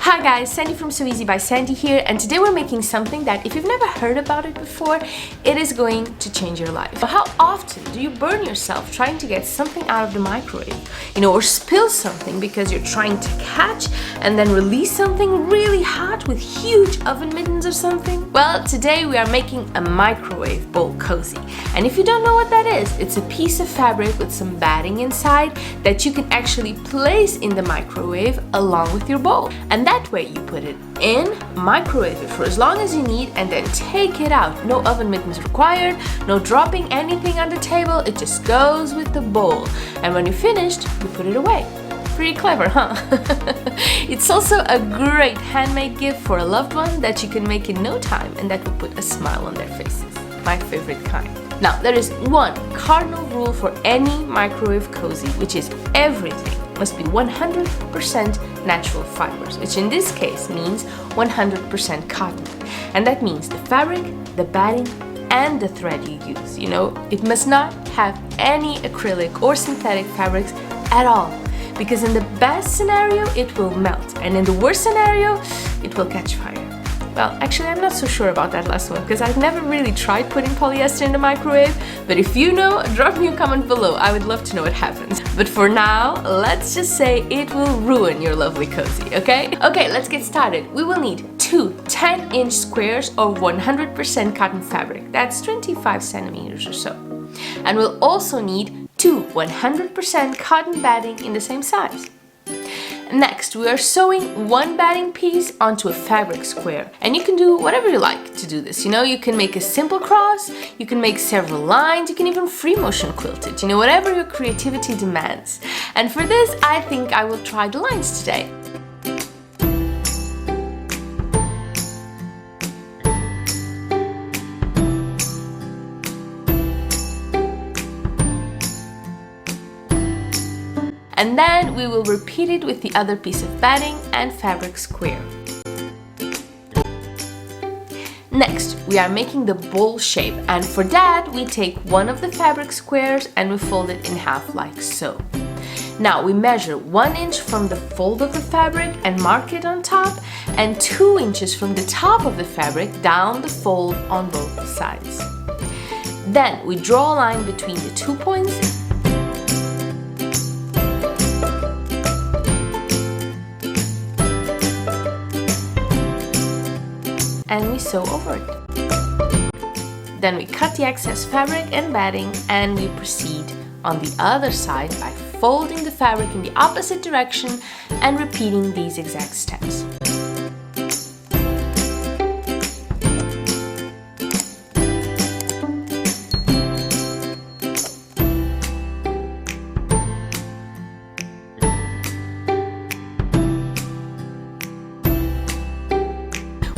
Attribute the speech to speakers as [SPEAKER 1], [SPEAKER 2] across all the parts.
[SPEAKER 1] Hi guys, Sandy from So Easy by Sandy here, and today we're making something that if you've never heard about it before, it is going to change your life. How often do you burn yourself trying to get something out of the microwave? Or spill something because you're trying to catch and then release something really hot with huge oven mittens or something? Well, today we are making a microwave bowl cozy. And if you don't know what that is, it's a piece of fabric with some batting inside that you can actually place in the microwave along with your bowl. And that way you put it in, microwave it for as long as you need, and then take it out. No oven mittens required, no dropping anything on the table, it just goes with the bowl. And when you're finished, you put it away. Pretty clever, huh? It's also a great handmade gift for a loved one that you can make in no time and that will put a smile on their faces. My favorite kind. Now, there is one cardinal rule for any microwave cozy, which is everything must be 100% natural fibers, which in this case means 100% cotton. And that means the fabric, the batting, and the thread you use. It must not have any acrylic or synthetic fabrics at all, because in the best scenario, it will melt, and in the worst scenario, it will catch fire. Well, actually, I'm not so sure about that last one because I've never really tried putting polyester in the microwave, but if you know, drop me a comment below. I would love to know what happens. But for now, let's just say it will ruin your lovely cozy, okay? Okay, let's get started. We will need two 10-inch squares of 100% cotton fabric. That's 25 centimeters or so. And we'll also need two 100% cotton batting in the same size. Next, we are sewing one batting piece onto a fabric square. And you can do whatever you like to do this. You can make a simple cross, you can make several lines, you can even free motion quilt it, whatever your creativity demands. And for this, I think I will try the lines today. And then we will repeat it with the other piece of batting and fabric square. Next, we are making the bowl shape, and for that we take one of the fabric squares and we fold it in half like so. Now we measure 1 inch from the fold of the fabric and mark it on top, and 2 inches from the top of the fabric down the fold on both sides. Then we draw a line between the 2 points and we sew over it. Then we cut the excess fabric and batting and we proceed on the other side by folding the fabric in the opposite direction and repeating these exact steps.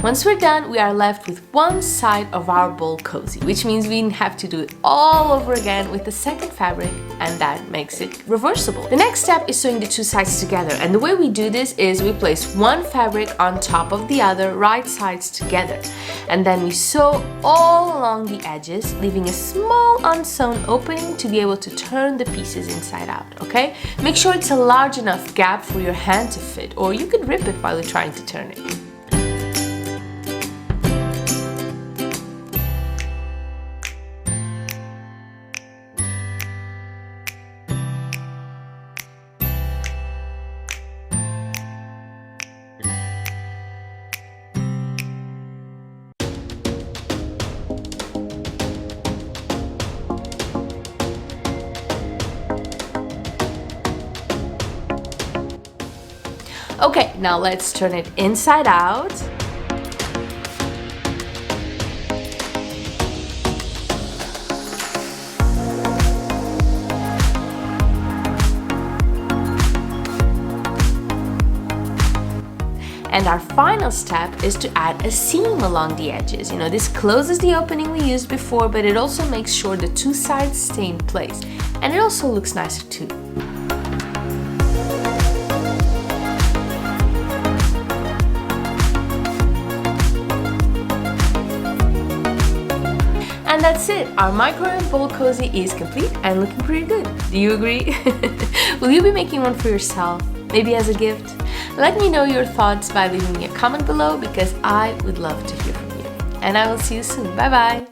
[SPEAKER 1] Once we're done, we are left with one side of our bowl cozy, which means we have to do it all over again with the second fabric, and that makes it reversible. The next step is sewing the two sides together, and the way we do this is we place one fabric on top of the other, right sides together, and then we sew all along the edges, leaving a small unsewn opening to be able to turn the pieces inside out, okay? Make sure it's a large enough gap for your hand to fit, or you could rip it while you're trying to turn it. Okay, now let's turn it inside out. And our final step is to add a seam along the edges. This closes the opening we used before, but it also makes sure the two sides stay in place. And it also looks nicer too. And that's it, our microwave bowl cozy is complete and looking pretty good. Do you agree? Will you be making one for yourself? Maybe as a gift? Let me know your thoughts by leaving me a comment below because I would love to hear from you. And I will see you soon. Bye bye!